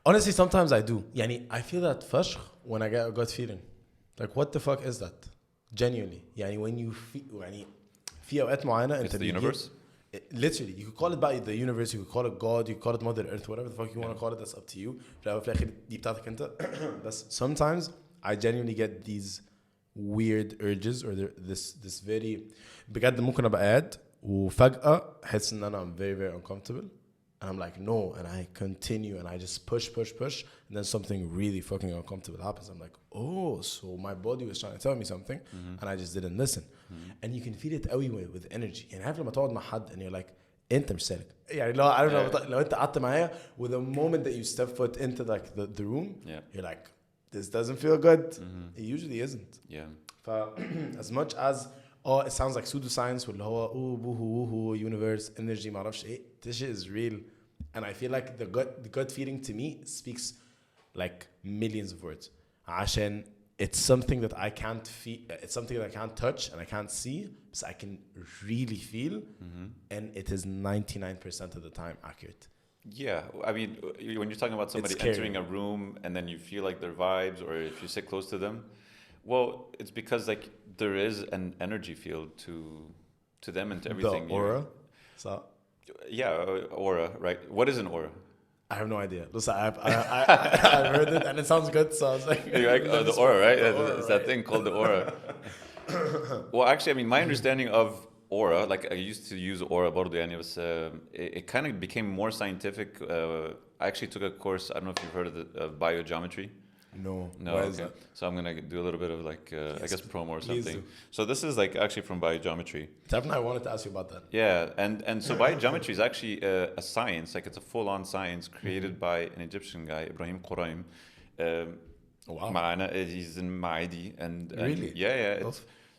Honestly, sometimes I do. يعني I feel that فشخ when I get a gut feeling. Like what the fuck is that? Genuinely. يعني when you feel يعني في أوقات معينة It's the universe. Literally, you could call it by the universe, you could call it God, you could call it Mother Earth, whatever the fuck you want to call it, that's up to you. في الأول وفي الآخر دي بتاعتك أنت. بس sometimes I genuinely get these weird urges or this very بجد ممكن أبقى قاعد وفجأة أحس إن أنا I'm very very uncomfortable and I'm like no and I continue and I just push and then something really fucking uncomfortable happens. I'm like oh so my body was trying to tell me something and I just didn't listen. And you can feel it قوي with energy. يعني عارف لما تقعد مع حد and you're like انت مش سالك يعني لو عارف لو انت قعدت معايا with the moment that you step foot into like the room you're like this doesn't feel good. It usually isn't. As much as it sounds like pseudoscience واللي هو boohoo universe energy ما اعرفش ايه this shit is real and I feel like the gut feeling to me speaks like millions of words عشان it's something that I can't feel, it's something that I can't touch and I can't see, but I can really feel, and it is 99% of the time accurate. Yeah, I mean, when you're talking about somebody entering a room and then you feel like their vibes, or if you sit close to them, well, it's because like there is an energy field to them and to everything. The aura. So. Yeah, aura, right? What is an aura? I have no idea. Listen, I've heard it and it sounds good, so I was like... You're like, the aura, right? It's that right? thing called the aura. Well, actually, I mean, my understanding of aura, like I used to use aura, it kind of became more scientific. I actually took a course, I don't know if you've heard of biogeometry. No. Okay. So I'm going to do a little bit of like, I guess, promo or something. So this is like actually from biogeometry. Definitely, I wanted to ask you about that. Yeah, and so biogeometry is actually a science, like it's a full-on science created by an Egyptian guy, Ibrahim Quraim. Wow. He's in Maadi. And really? Yeah.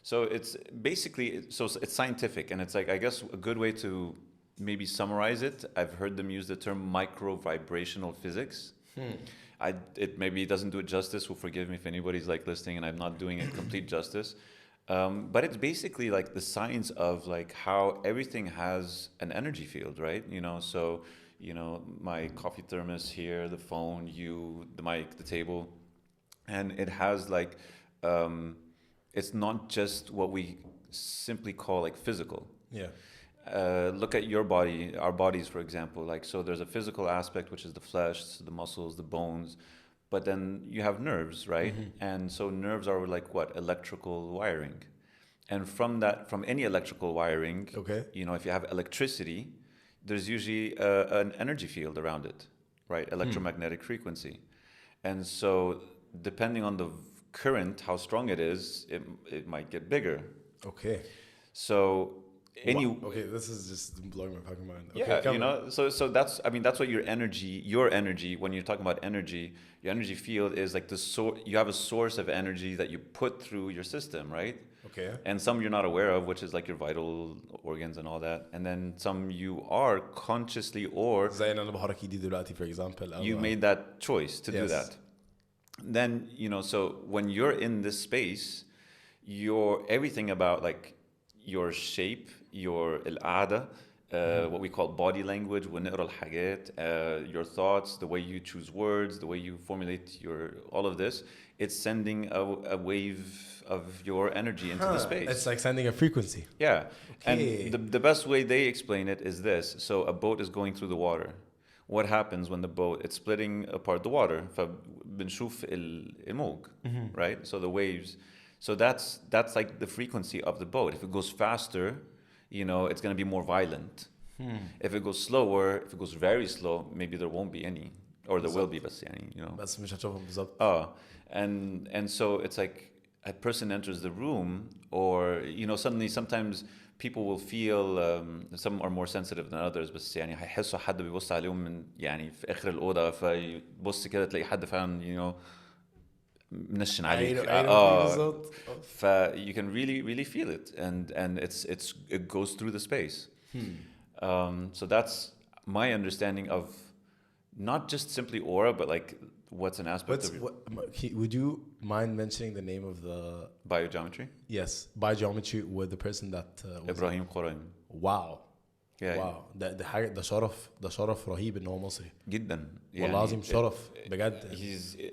So it's basically, it's scientific, and it's like, I guess, a good way to maybe summarize it. I've heard them use the term micro-vibrational physics. It maybe doesn't do it justice. Will forgive me if anybody's like listening and I'm not doing it complete justice. But it's basically like the science of like how everything has an energy field, right? So my coffee thermos here, the phone, the mic, the table, and it has like it's not just what we simply call like physical. Yeah. Look at your body, our bodies, for example. Like, so there's a physical aspect, which is the flesh, the muscles, the bones, but then you have nerves, right? And so nerves are like what? Electrical wiring. And from any electrical wiring, if you have electricity, there's usually an energy field around it, right? Electromagnetic frequency. And so depending on the current, how strong it is, it might get bigger. Okay. So... this is just blowing my fucking mind. So that's what your energy, when you're talking about energy, your energy field is like you have a source of energy that you put through your system, right? Okay. And some you're not aware of, which is like your vital organs and all that. And then some you are consciously, or for example, you made that choice to do that. Then, so when you're in this space, everything about like your shape, your القعدة, what we call body language, ونقرا الحاجات, your thoughts, the way you choose words, the way you formulate all of this, it's sending a wave of your energy into the space. It's like sending a frequency. Yeah. Okay. And the best way they explain it is this. So a boat is going through the water. What happens when it's splitting apart the water? فبنشوف الموج, right? So the waves. So that's like the frequency of the boat. If it goes faster, it's going to be more violent. If it goes slower, if it goes very slow, maybe there won't be any, or there will be, بس بس مش هتشوفهم بالظبط. And so it's like a person enters the room, or suddenly sometimes people will feel some are more sensitive than others, بس هيحسوا حد بيبص عليهم من في آخر الأوضة، فيبص كده تلاقي حد فعلا منشن عليك. You can really really feel it, and it goes through the space. So that's my understanding of not just simply aura, but like what's an aspect of would you mind mentioning the name of the biogeometry? Yes, biogeometry with the person that Ibrahim Quraim. Wow. واو ده حاجه ده شرف رهيب ان هو مصري جدا والله العظيم شرف بجد.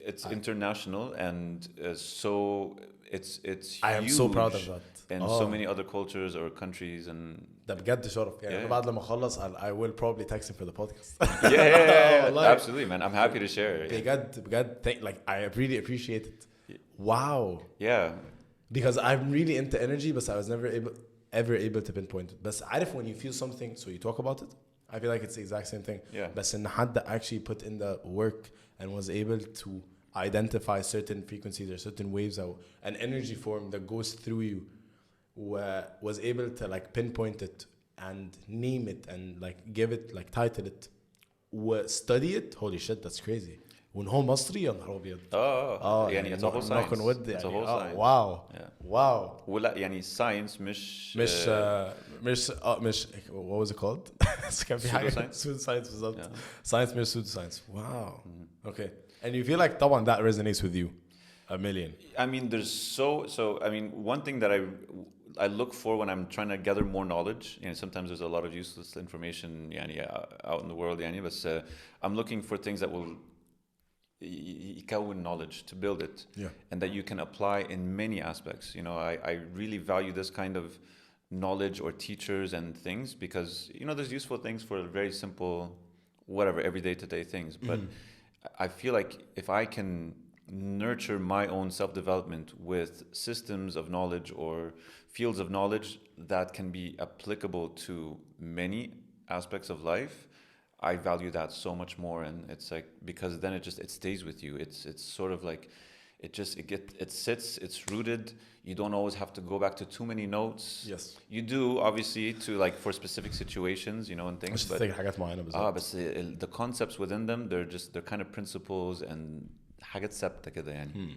It's international and so it's I am so proud of that and so many other cultures or countries and ده بجد شرف يعني. أنا بعد لما أخلص I will probably text him for the podcast. yeah, absolutely man, I'm happy to share. بجد like I really appreciate it. Wow. Yeah, because I'm really into energy but I was never able to pinpoint it. بس عارف when you feel something so you talk about it, I feel like it's the exact same thing. Yeah. بس إن حد actually put in the work and was able to identify certain frequencies or certain waves or an energy form that goes through you, was able to like pinpoint it and name it and like give it like title it, study it. Holy shit, that's crazy. وإن هو مصري يا نهار أبيض. يعني it's a whole science. It's a whole science. Wow. ولا يعني science مش what was it called? كان في حاجة pseudo science بالضبط. Science مش pseudo science. Wow. Okay. And you feel like طبعا that resonates with you a million. I mean, there's so I mean, one thing that I look for when I'm trying to gather more knowledge, you know, sometimes there's a lot of useless information يعني out in the world يعني, but I'm looking for things that will يكون knowledge to build it, and that you can apply in many aspects. You know, I really value this kind of knowledge or teachers and things because, you know, there's useful things for very simple, whatever, everyday to day things. But I feel like if I can nurture my own self-development with systems of knowledge or fields of knowledge that can be applicable to many aspects of life, I value that so much more. And it's like, because then it stays with you. It's sort of like it sits, it's rooted. You don't always have to go back to too many notes. Yes, you do, obviously, to like for specific situations, you know, and things. But but the concepts within them, they're kind of principles and حاجات ثابتة كده يعني.